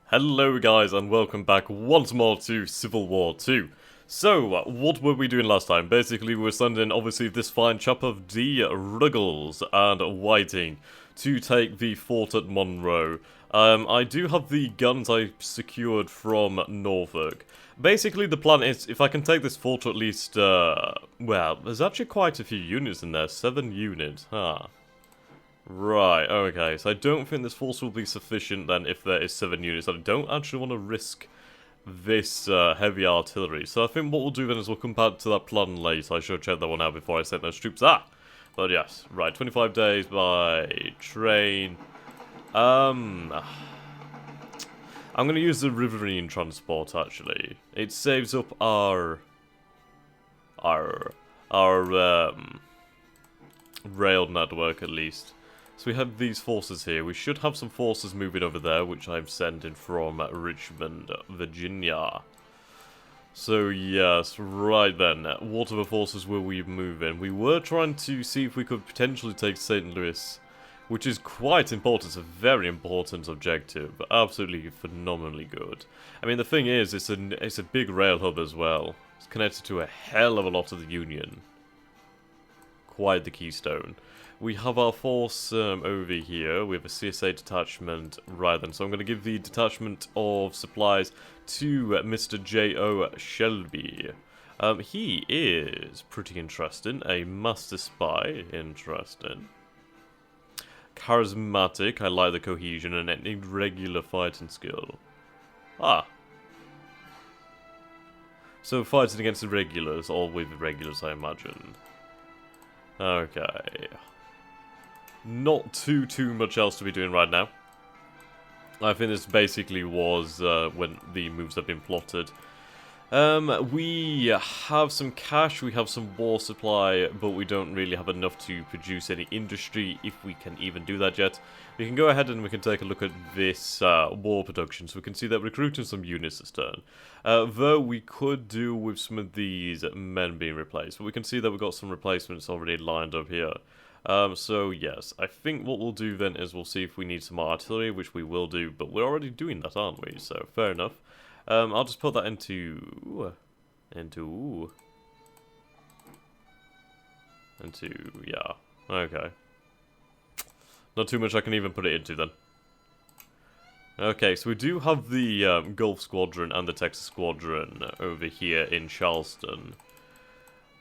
Hello guys and welcome back once more to Civil War 2. So, what were we doing last time? Basically we were sending obviously this fine chap of D. Ruggles and Whiting to take the fort at Monroe. I do have the guns I secured from Norfolk. Basically the plan is, if I can take this fort to at least, well, there's actually quite a few units in there, 7 units, huh? Right, okay, so I don't think this force will be sufficient then if there is 7 units. I don't actually want to risk this heavy artillery. So I think what we'll do then is we'll come back to that plan later. I should check that one out before I send those troops. But yes, right, 25 days by train. I'm going to use the riverine transport actually. It saves up our rail network at least. So we have these forces here. We should have some forces moving over there, which I'm sending from Richmond, Virginia. So yes, right then, what other forces were we moving? We were trying to see if we could potentially take St. Louis, which is quite important. It's a very important objective. Absolutely phenomenally good. I mean, the thing is, it's a big rail hub as well. It's connected to a hell of a lot of the Union. Quite the keystone. We have our force over here. We have a CSA detachment. Right then, so I'm going to give the detachment of supplies to Mr. J.O. Shelby. He is pretty interesting. A master spy. Interesting. Charismatic. I like the cohesion and an irregular fighting skill. So fighting against irregulars, or with irregulars, I imagine. Okay. Not too much else to be doing right now. I think this basically was when the moves have been plotted. We have some cash, we have some war supply, but we don't really have enough to produce any industry, if we can even do that yet. We can go ahead and we can take a look at this war production, so we can see that we're recruiting some units this turn. Though we could do with some of these men being replaced, but we can see that we've got some replacements already lined up here. So yes, I think what we'll do then is we'll see if we need some artillery, which we will do, but we're already doing that, aren't we? So fair enough. I'll just put that into, yeah, okay. Not too much I can even put it into then. Okay, so we do have the Gulf Squadron and the Texas Squadron over here in Charleston.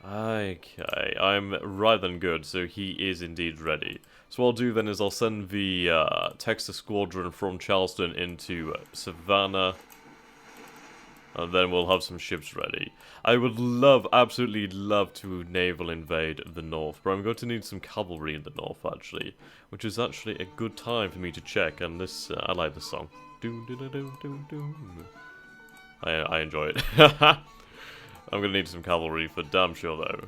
Okay, I'm right then good, so he is indeed ready. So what I'll do then is I'll send the Texas Squadron from Charleston into Savannah. And then we'll have some ships ready. I would absolutely love to naval invade the north, but I'm going to need some cavalry in the north actually, which is actually a good time for me to check. And this, I like this song. I enjoy it. I'm gonna need some cavalry for damn sure though.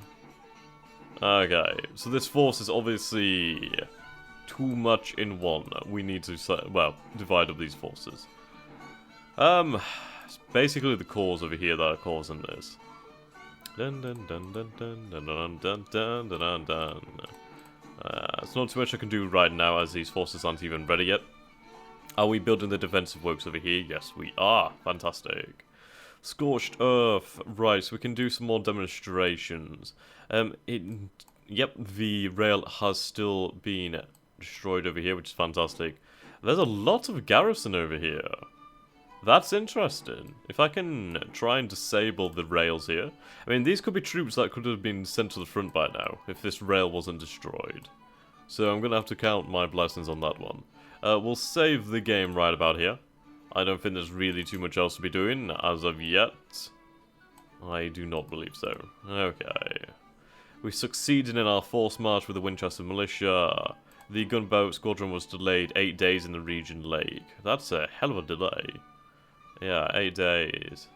Okay, so this force is obviously too much in one. We need to, well, divide up these forces. It's basically the cores over here that are causing this. Dun dun dun dun dun dun dun dun dun dun dun. It's not too much I can do right now as these forces aren't even ready yet. Are we building the defensive works over here? Yes, we are. Fantastic. Scorched Earth. Right, so we can do some more demonstrations. Yep, the rail has still been destroyed over here, which is fantastic. There's a lot of garrison over here. That's interesting. If I can try and disable the rails here. I mean, these could be troops that could have been sent to the front by now, if this rail wasn't destroyed. So I'm going to have to count my blessings on that one. We'll save the game right about here. I don't think there's really too much else to be doing as of yet. I do not believe so. Okay. We succeeded in our force march with the Winchester Militia. The gunboat squadron was delayed 8 days in the region lake. That's a hell of a delay. Yeah, 8 days.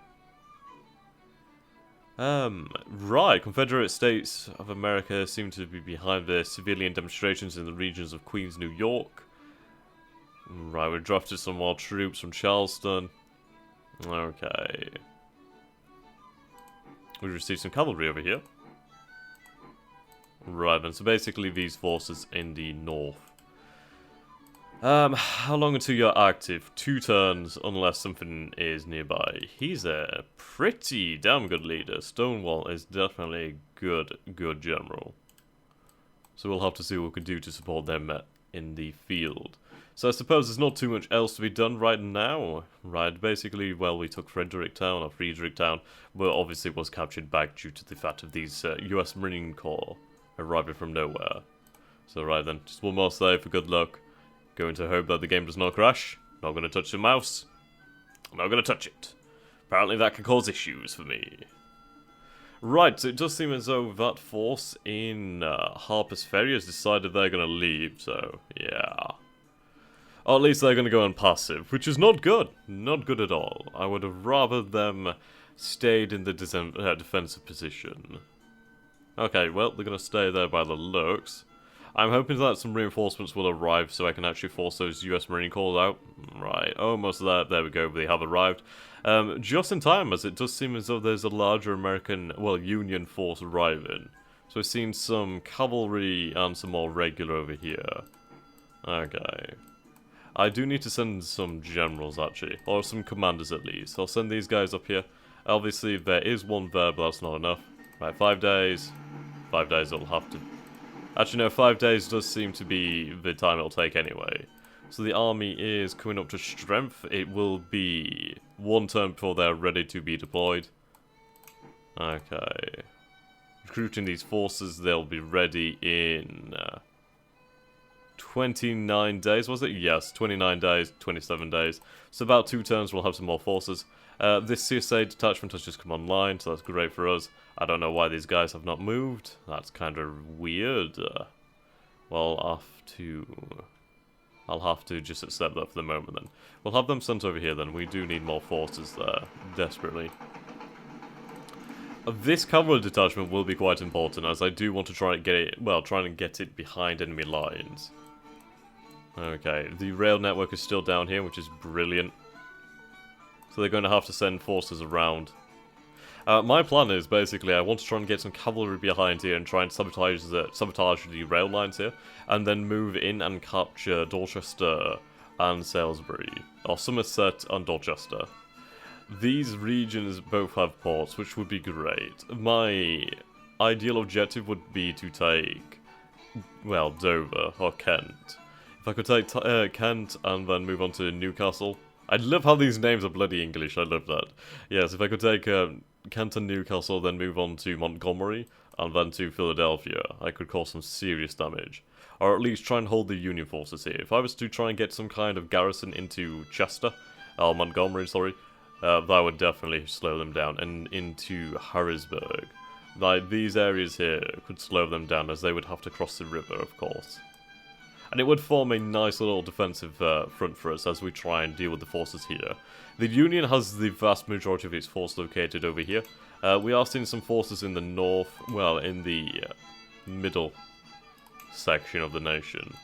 Right, Confederate States of America seem to be behind the civilian demonstrations in the regions of Queens, New York. Right, we drafted some more troops from Charleston. Okay. We received some cavalry over here. Right then, so basically these forces in the north. How long until you're active? 2 turns, unless something is nearby. He's a pretty damn good leader. Stonewall is definitely a good general. So we'll have to see what we can do to support them in the field. So I suppose there's not too much else to be done right now. Right, basically, well, we took Friedrichtown, but obviously it was captured back due to the fact of these US Marine Corps arriving from nowhere. So right then, just one more save for good luck. Going to hope that the game does not crash. Not going to touch the mouse. I'm not going to touch it. Apparently that can cause issues for me. Right, so it does seem as though that force in Harper's Ferry has decided they're going to leave, so yeah. Or at least they're going to go on passive, which is not good. Not good at all. I would have rather them stayed in the defensive position. Okay, well, they're going to stay there by the looks. I'm hoping that some reinforcements will arrive so I can actually force those US Marine Corps out. Right, almost there. There we go, they have arrived. Just in time, as it does seem as though there's a larger American, well, Union force arriving. So we've seen some cavalry and some more regular over here. Okay. I do need to send some generals, actually. Or some commanders, at least. I'll send these guys up here. Obviously, there is one there, but that's not enough. Right, 5 days. 5 days it'll have to... Actually, no, 5 days does seem to be the time it'll take anyway. So the army is coming up to strength. It will be 1 turn before they're ready to be deployed. Okay. Recruiting these forces, they'll be ready in... 29 days, was it? Yes, 29 days, 27 days. So about 2 turns we'll have some more forces. This CSA detachment has just come online, so that's great for us. I don't know why these guys have not moved. That's kind of weird. Well, I'll have to just accept that for the moment then. We'll have them sent over here then. We do need more forces there, desperately. This cavalry detachment will be quite important, as I do want to try and get it, well, try and get it behind enemy lines. Okay, the rail network is still down here, which is brilliant. So they're going to have to send forces around. My plan is, basically, I want to try and get some cavalry behind here and try and sabotage the rail lines here, and then move in and capture Dorchester and Salisbury, or Somerset and Dorchester. These regions both have ports, which would be great. My ideal objective would be to take, well, Dover or Kent. If I could take Kent and then move on to Newcastle. I love how these names are bloody English, I love that. Yes, if I could take Kent and Newcastle, then move on to Montgomery, and then to Philadelphia, I could cause some serious damage. Or at least try and hold the Union forces here. If I was to try and get some kind of garrison into Chester, or Montgomery, sorry, that would definitely slow them down, and into Harrisburg. Like, these areas here could slow them down, as they would have to cross the river, of course. And it would form a nice little defensive front for us as we try and deal with the forces here. The Union has the vast majority of its force located over here. We are seeing some forces in the north, well, in the middle section of the nation.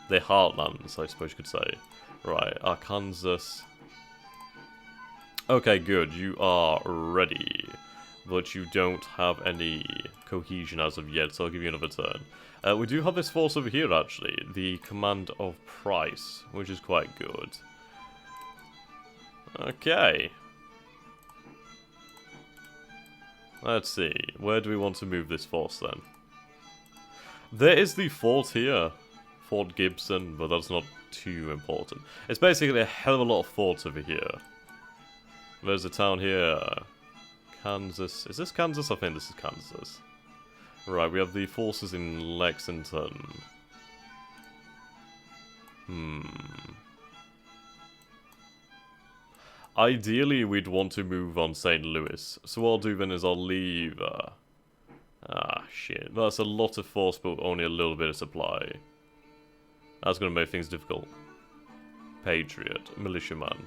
The heartlands, I suppose you could say. Right, Arkansas. Okay, good, you are ready. But you don't have any cohesion as of yet, so I'll give you another turn. We do have this force over here, actually. The Command of Price, which is quite good. Okay. Let's see. Where do we want to move this force, then? There is the fort here. Fort Gibson, but that's not too important. It's basically a hell of a lot of forts over here. There's a town here. Kansas. Is this Kansas? I think this is Kansas. Right, we have the forces in Lexington. Ideally, we'd want to move on St. Louis. So what I'll do then is I'll leave... shit. That's a lot of force, but only a little bit of supply. That's going to make things difficult. Patriot. Militiaman.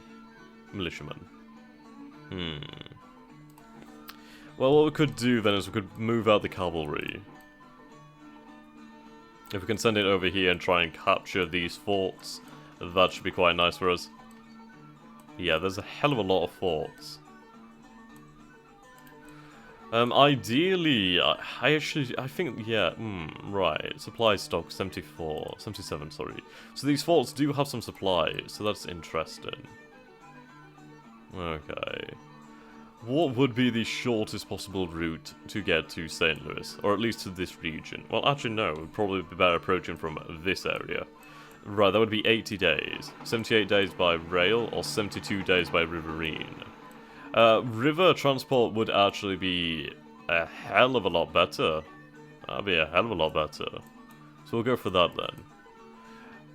Well, what we could do then is we could move out the cavalry. If we can send it over here and try and capture these forts, that should be quite nice for us. Yeah, there's a hell of a lot of forts. Ideally, I think, yeah, right. Supply stock, 77, sorry. So these forts do have some supplies, so that's interesting. Okay. What would be the shortest possible route to get to St. Louis? Or at least to this region? Well, actually, no. It would probably be better approaching from this area. Right, that would be 80 days. 78 days by rail, or 72 days by riverine. River transport would actually be a hell of a lot better. That'd be a hell of a lot better. So we'll go for that then.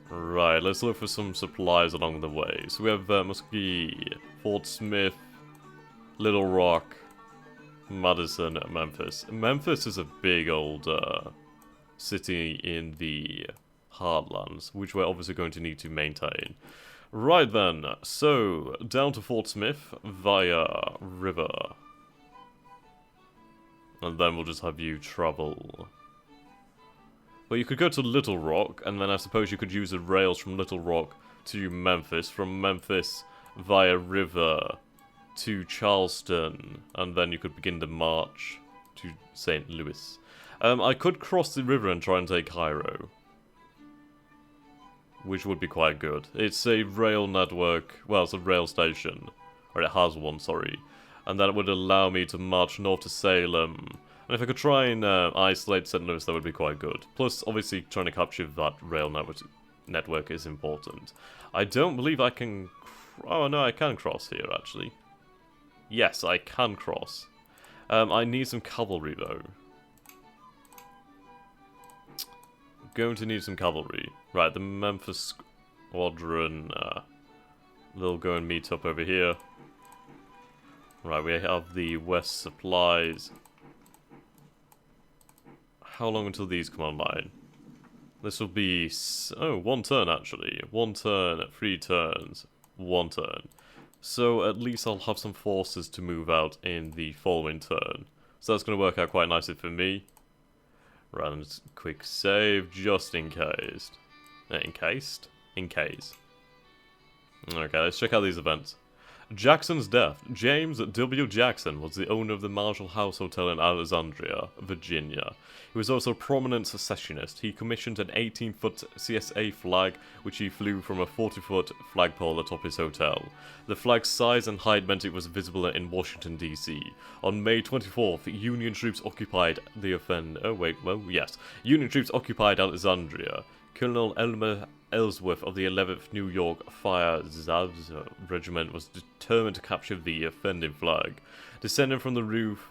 Right, let's look for some supplies along the way. So we have Muskie, Fort Smith, Little Rock, Madison, Memphis. Memphis is a big old city in the Heartlands, which we're obviously going to need to maintain. Right then, so down to Fort Smith via river. And then we'll just have you travel. But you could go to Little Rock, and then I suppose you could use the rails from Little Rock to Memphis, from Memphis via river to Charleston, and then you could begin the march to St. Louis. I could cross the river and try and take Cairo, which would be quite good. It's a rail network, well, it's a rail station, or it has one, sorry, and that would allow me to march north to Salem. And if I could try and isolate St. Louis, that would be quite good. Plus, obviously, trying to capture that rail network is important. I don't believe I can... Oh, no, I can cross here, actually. Yes, I can cross. I need some cavalry, though. Going to need some cavalry. Right, the Memphis Squadron, they'll go and meet up over here. Right, we have the West Supplies. How long until these come online? This will be... Oh, 1 turn, actually. 1 turn, 3 turns, 1 turn. So at least I'll have some forces to move out in the following turn. So that's going to work out quite nicely for me. Right, and just quick save, just in case. Encased? In case. Okay, let's check out these events. Jackson's death. James W. Jackson was the owner of the Marshall House Hotel in Alexandria, Virginia. He was also a prominent secessionist. He commissioned an 18-foot CSA flag, which he flew from a 40-foot flagpole atop his hotel. The flag's size and height meant it was visible in Washington, D.C. On May 24th, Union troops occupied the Union troops occupied Alexandria. Colonel Elmer Ellsworth of the 11th New York Fire Zavs Regiment was determined to capture the offending flag. Descending from the roof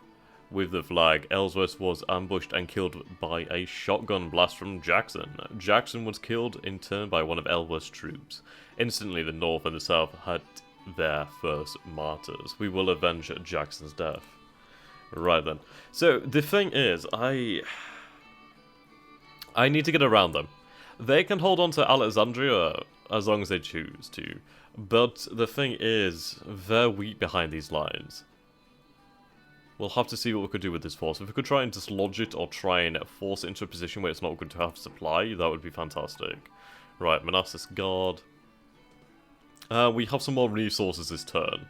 with the flag, Ellsworth was ambushed and killed by a shotgun blast from Jackson. Jackson was killed in turn by one of Ellsworth's troops. Instantly, the North and the South had their first martyrs. We will avenge Jackson's death. Right then. So, the thing is, I need to get around them. They can hold on to Alexandria as long as they choose to, but the thing is, they're weak behind these lines. We'll have to see what we could do with this force. If we could try and dislodge it or try and force it into a position where it's not good to have supply, that would be fantastic. Right, Manassas Guard. We have some more resources this turn.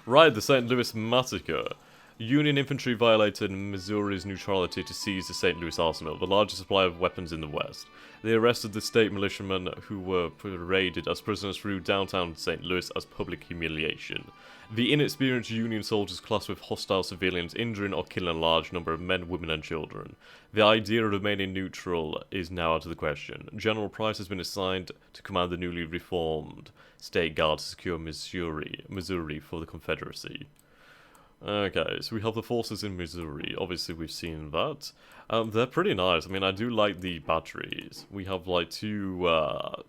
Right, the St. Louis Massacre. Union infantry violated Missouri's neutrality to seize the St. Louis arsenal, the largest supply of weapons in the West. They arrested the state militiamen who were paraded as prisoners through downtown St. Louis as public humiliation. The inexperienced Union soldiers clashed with hostile civilians, injuring or killing a large number of men, women, and children. The idea of remaining neutral is now out of the question. General Price has been assigned to command the newly reformed State Guard to secure Missouri for the Confederacy. Okay, so we have the forces in Missouri. Obviously, we've seen that. They're pretty nice. I mean, I do like the batteries. We have like 2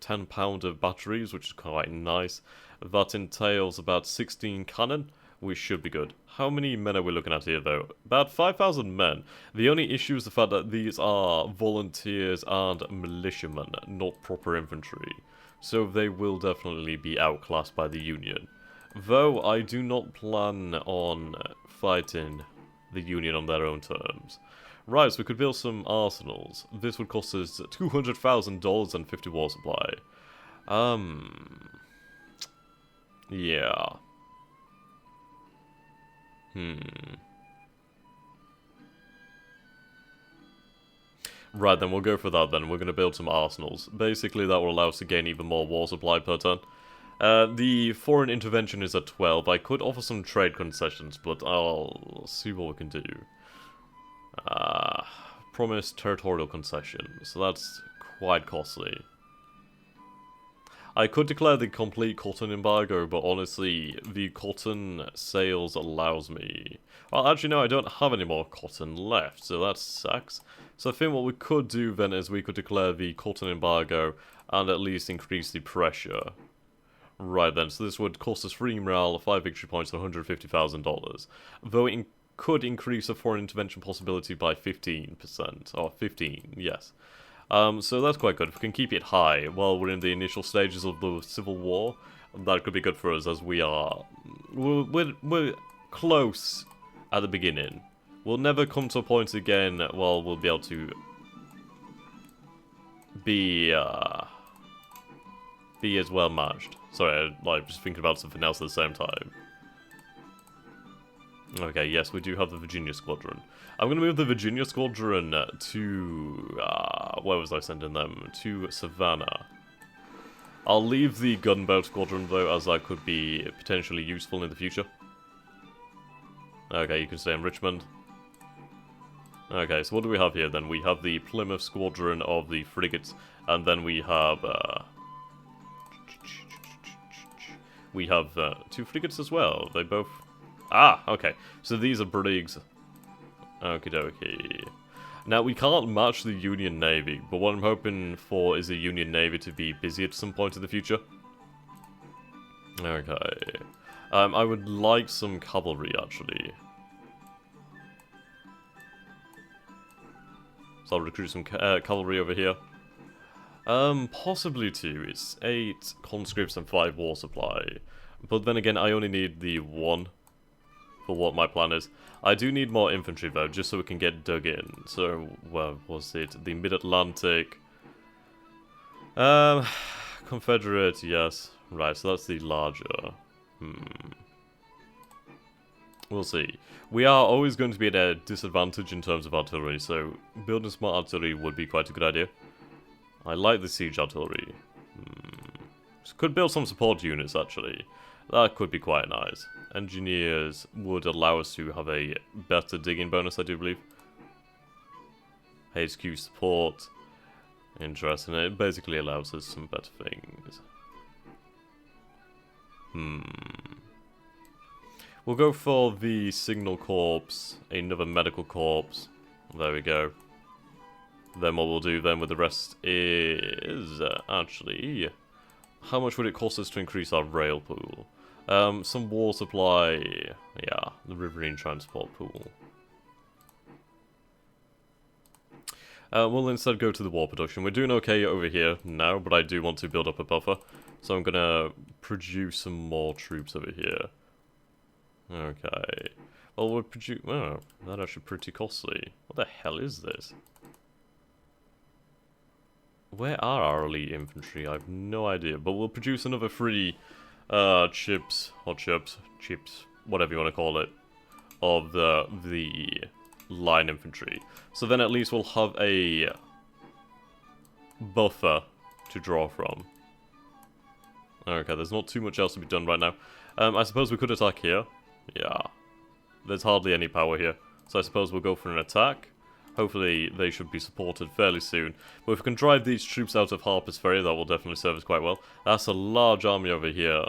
10-pounder batteries, which is quite nice. That entails about 16 cannon. We should be good. How many men are we looking at here, though? About 5,000 men. The only issue is the fact that these are volunteers and militiamen, not proper infantry. So they will definitely be outclassed by the Union. Though I do not plan on fighting the Union on their own terms. Right, so we could build some arsenals. This would cost us $200,000 and 50 war supply. Yeah. Right, then we'll go for that then. We're going to build some arsenals. Basically, that will allow us to gain even more war supply per turn. The foreign intervention is at 12. I could offer some trade concessions, but I'll see what we can do. Promise territorial concession, so that's quite costly. I could declare the complete cotton embargo, but honestly, the cotton sales allows me... Well, actually no, I don't have any more cotton left, so that sucks. So I think what we could do then is we could declare the cotton embargo and at least increase the pressure. Right then, so this would cost us 3 morale, 5 victory points, and $150,000. Though it could increase the foreign intervention possibility by 15%, or 15, yes. So that's quite good. If we can keep it high while we're in the initial stages of the Civil War, that could be good for us as we are... We're close at the beginning. We'll never come to a point again, well, we'll be able to be as well matched. Sorry, I'm just thinking about something else at the same time. Okay, yes, we do have the Virginia Squadron. I'm going to move the Virginia Squadron to... where was I sending them? To Savannah. I'll leave the Gunboat Squadron, though, as that could be potentially useful in the future. Okay, you can stay in Richmond. Okay, so what do we have here, then? We have the Plymouth Squadron of the frigates, and then we have... we have 2 frigates as well. They both... Ah, okay. So these are brigs. Okie dokie. Now, we can't match the Union Navy, but what I'm hoping for is the Union Navy to be busy at some point in the future. Okay. I would like some cavalry, actually. So I'll recruit some cavalry over here. Possibly 2. It's 8 conscripts and 5 war supply. But then again, I only need the 1 for what my plan is. I do need more infantry though, just so we can get dug in. So, where was it? The Mid-Atlantic. Confederate, yes. Right, so that's the larger. We'll see. We are always going to be at a disadvantage in terms of artillery, so building smart artillery would be quite a good idea. I like the siege artillery. Could build some support units, actually. That could be quite nice. Engineers would allow us to have a better digging bonus, I do believe. HQ support. Interesting. It basically allows us some better things. We'll go for the Signal Corps, another Medical Corps. There we go. Then what we'll do then with the rest is... actually... How much would it cost us to increase our rail pool? Some war supply... Yeah, the riverine transport pool. We'll instead go to the war production. We're doing okay over here now, but I do want to build up a buffer. So I'm gonna produce some more troops over here. Okay. Well, we're producing... Oh, that's actually pretty costly. What the hell is this? Where are our elite infantry? I have no idea. But we'll produce another 3 chips, whatever you want to call it, of the line infantry. So then at least we'll have a buffer to draw from. Okay, there's not too much else to be done right now. I suppose we could attack here. Yeah. There's hardly any power here. So I suppose we'll go for an attack. Hopefully they should be supported fairly soon. But if we can drive these troops out of Harper's Ferry, that will definitely serve us quite well. That's a large army over here.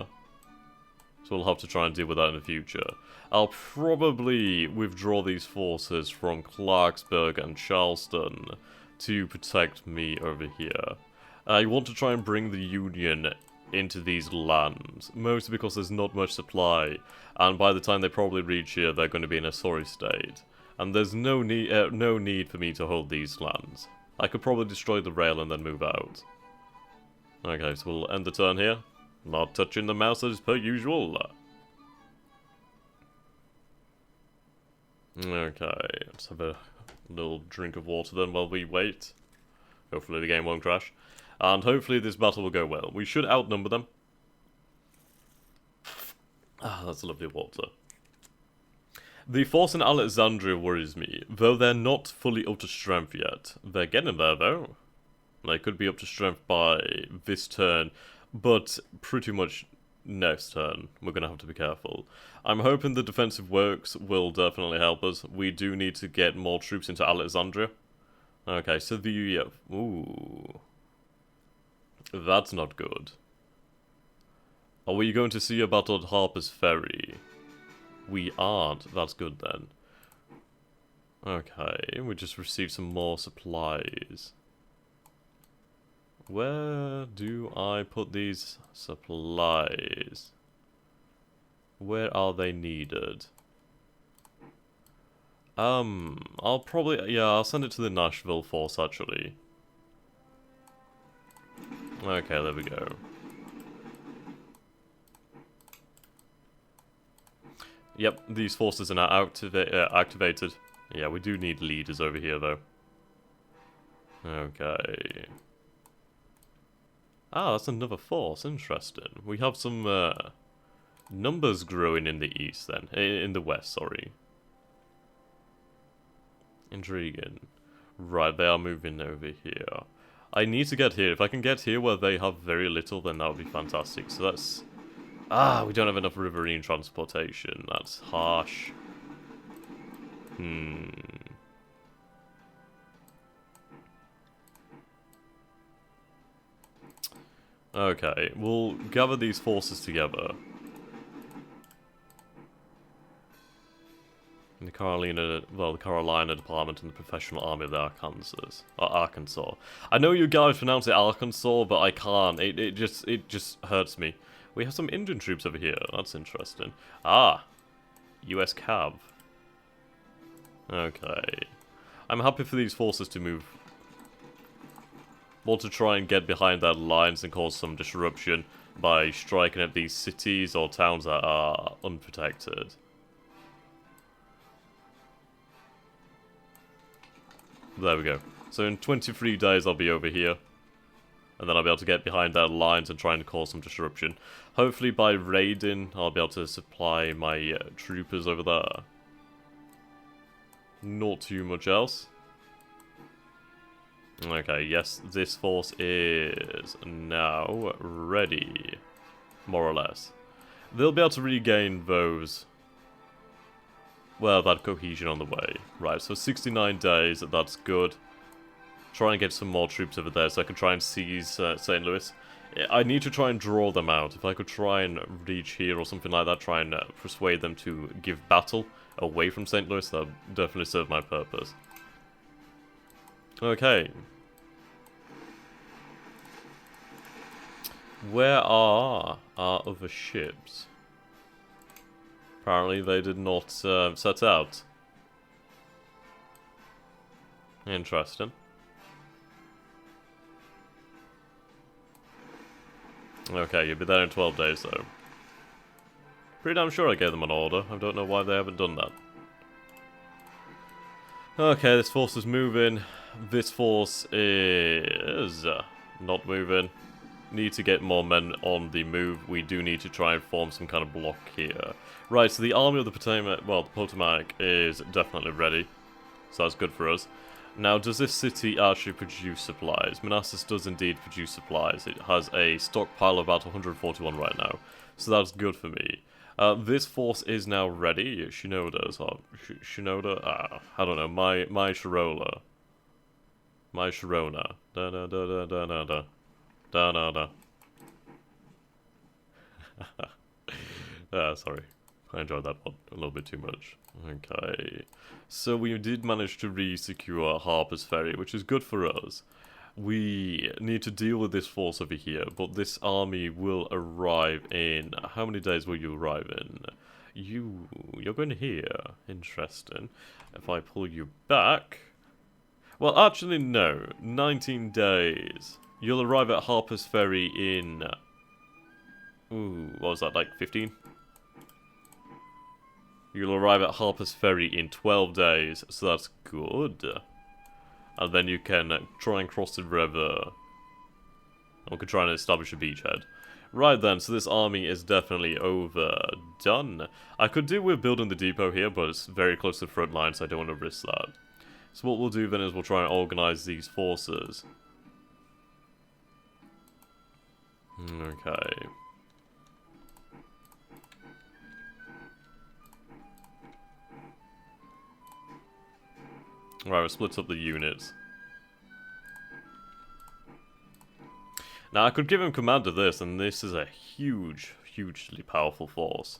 So we'll have to try and deal with that in the future. I'll probably withdraw these forces from Clarksburg and Charleston to protect me over here. I want to try and bring the Union into these lands, mostly because there's not much supply, and by the time they probably reach here, they're going to be in a sorry state. And there's no need for me to hold these lands. I could probably destroy the rail and then move out. Okay, so we'll end the turn here. Not touching the mouse as per usual. Okay, let's have a little drink of water then while we wait. Hopefully the game won't crash. And hopefully this battle will go well. We should outnumber them. Ah, that's lovely water. The force in Alexandria worries me, though they're not fully up to strength yet. They're getting there, though. They could be up to strength by this turn, but pretty much next turn. We're going to have to be careful. I'm hoping the defensive works will definitely help us. We do need to get more troops into Alexandria. Okay, so the... ooh. That's not good. Are we going to see a battle at Harper's Ferry? We aren't. That's good then. Okay, we just received some more supplies. Where do I put these supplies? Where are they needed? I'll probably... yeah, I'll send it to the Nashville force, actually. Okay, there we go. Yep, these forces are now activated. Yeah, we do need leaders over here, though. Okay. Ah, that's another force. Interesting. We have some numbers growing in the east, then. In the west, sorry. Intriguing. Right, they are moving over here. I need to get here. If I can get here where they have very little, then that would be fantastic. So that's... ah, we don't have enough riverine transportation. That's harsh. Okay, we'll gather these forces together. The Carolina Department and the Professional Army of the Arkansas. I know you guys pronounce it Arkansas, but I can't. It just hurts me. We have some Indian troops over here. That's interesting. Ah, U.S. Cav. Okay, I'm happy for these forces to move. Or to try and get behind their lines and cause some disruption by striking at these cities or towns that are unprotected. There we go. So in 23 days I'll be over here. And then I'll be able to get behind their lines and try and cause some disruption. Hopefully by raiding, I'll be able to supply my troopers over there. Not too much else. Okay, yes, this force is now ready. More or less. They'll be able to regain those... well, that cohesion on the way. Right, so 69 days, that's good. Try and get some more troops over there so I can try and seize St. Louis. I need to try and draw them out. If I could try and reach here or something like that, try and persuade them to give battle away from St. Louis, that would definitely serve my purpose. Okay. Where are our other ships? Apparently they did not set out. Interesting. Okay, you'll be there in 12 days though. Pretty damn sure I gave them an order. I don't know why they haven't done that. Okay, this force is moving. This force is not moving. Need to get more men on the move. We do need to try and form some kind of block here. Right, so the army of the Potomac, well, the Potomac is definitely ready. So that's good for us. Now, does this city actually produce supplies? Manassas does indeed produce supplies. It has a stockpile of about 141 right now. So that's good for me. This force is now ready. Shinoda, so Shinoda, I don't know, my Shirola. My Shirona. Da-da-da-da-da-da. Da-da-da. Sorry. I enjoyed that one a little bit too much. Okay. So we did manage to re-secure Harper's Ferry, which is good for us. We need to deal with this force over here, but this army will arrive in... how many days will you arrive in? You're going here. Interesting. If I pull you back... well, actually, no. 19 days. You'll arrive at Harper's Ferry in... ooh, what was that, like 15? You'll arrive at Harper's Ferry in 12 days, so that's good. And then you can try and cross the river. And we can try and establish a beachhead. Right then, so this army is definitely overdone. I could do with building the depot here, but it's very close to the front line, so I don't want to risk that. So what we'll do then is we'll try and organize these forces. Okay. Right, we'll split up the units. Now, I could give him command of this, and this is a hugely powerful force.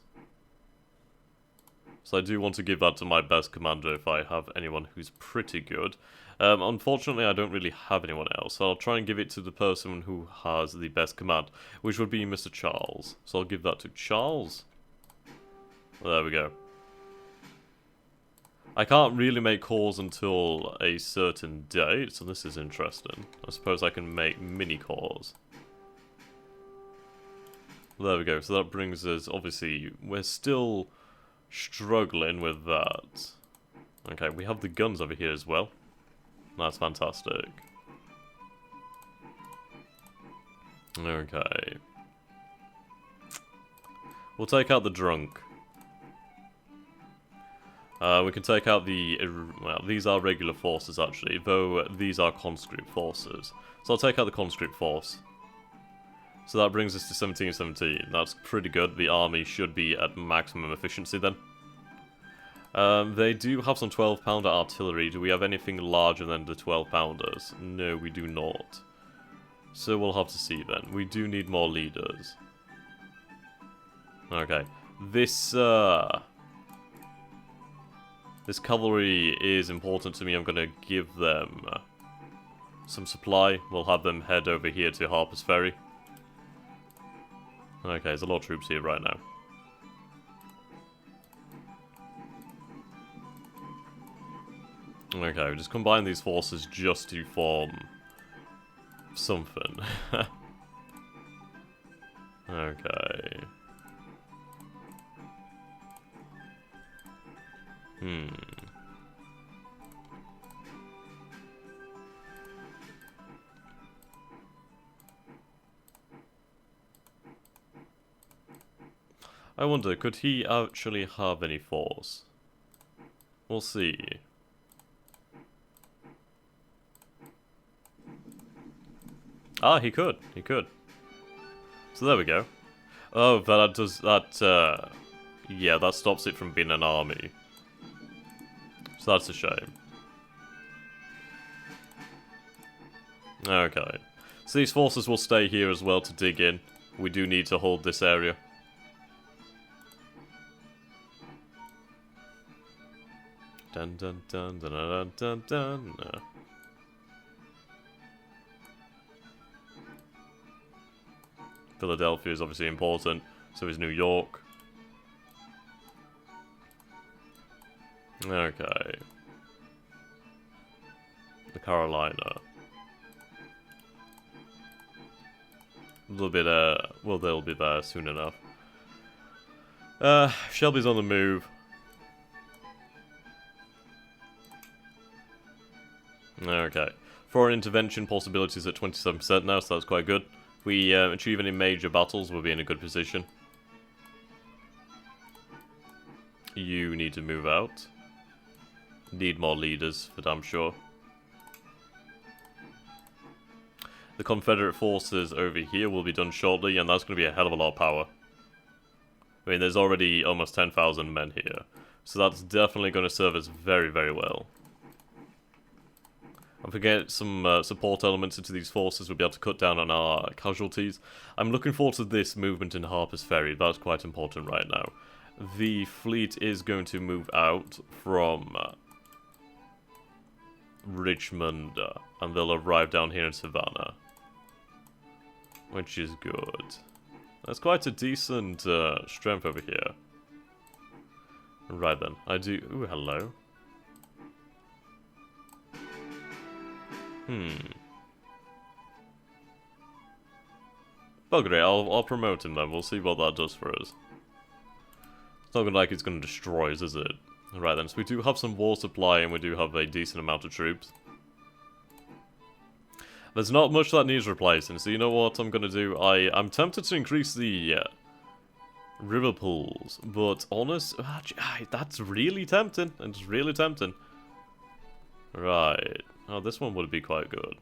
So I do want to give that to my best commander if I have anyone who's pretty good. Unfortunately, I don't really have anyone else, so I'll try and give it to the person who has the best command, which would be Mr. Charles. So I'll give that to Charles. There we go. I can't really make calls until a certain date, so this is interesting. I suppose I can make mini calls. There we go, so that brings us, obviously, we're still struggling with that. Okay, we have the guns over here as well. That's fantastic. Okay. We'll take out the drunk. We can take out the... well, these are regular forces, actually, though these are conscript forces. So I'll take out the conscript force. So that brings us to 1717. That's pretty good. The army should be at maximum efficiency then. They do have some 12-pounder artillery. Do we have anything larger than the 12-pounders? No, we do not. So we'll have to see then. We do need more leaders. Okay. This cavalry is important to me. I'm going to give them some supply. We'll have them head over here to Harper's Ferry. Okay, there's a lot of troops here right now. Okay, we just combine these forces just to form something. Okay. I wonder, could he actually have any force? We'll see. Ah, he could. He could. So there we go. Oh, that does that. Yeah, that stops it from being an army. So that's a shame. Okay. So these forces will stay here as well to dig in. We do need to hold this area. Dun dun dun dun dun dun dun. No. Philadelphia is obviously important, so is New York. Okay. The Carolina. A little bit, well, they'll be there soon enough. Shelby's on the move. Okay. Foreign intervention possibilities at 27% now, so that's quite good. If we achieve any major battles, we'll be in a good position. You need to move out. Need more leaders, for damn sure. The Confederate forces over here will be done shortly, and that's going to be a hell of a lot of power. I mean, there's already almost 10,000 men here, so that's definitely going to serve us very, very well. If we get some support elements into these forces, we'll be able to cut down on our casualties. I'm looking forward to this movement in Harper's Ferry. That's quite important right now. The fleet is going to move out from Richmond, and they'll arrive down here in Savannah, which is good. That's quite a decent strength over here. Right then, I do... Ooh, hello. Bugger it, I'll promote him then. We'll see what that does for us. It's not like it's going to destroy us, is it? Right then, so we do have some war supply and we do have a decent amount of troops. There's not much that needs replacing, so you know what I'm gonna do? I'm tempted to increase the river pools, but that's really tempting. It's really tempting. Right. Oh, this one would be quite good.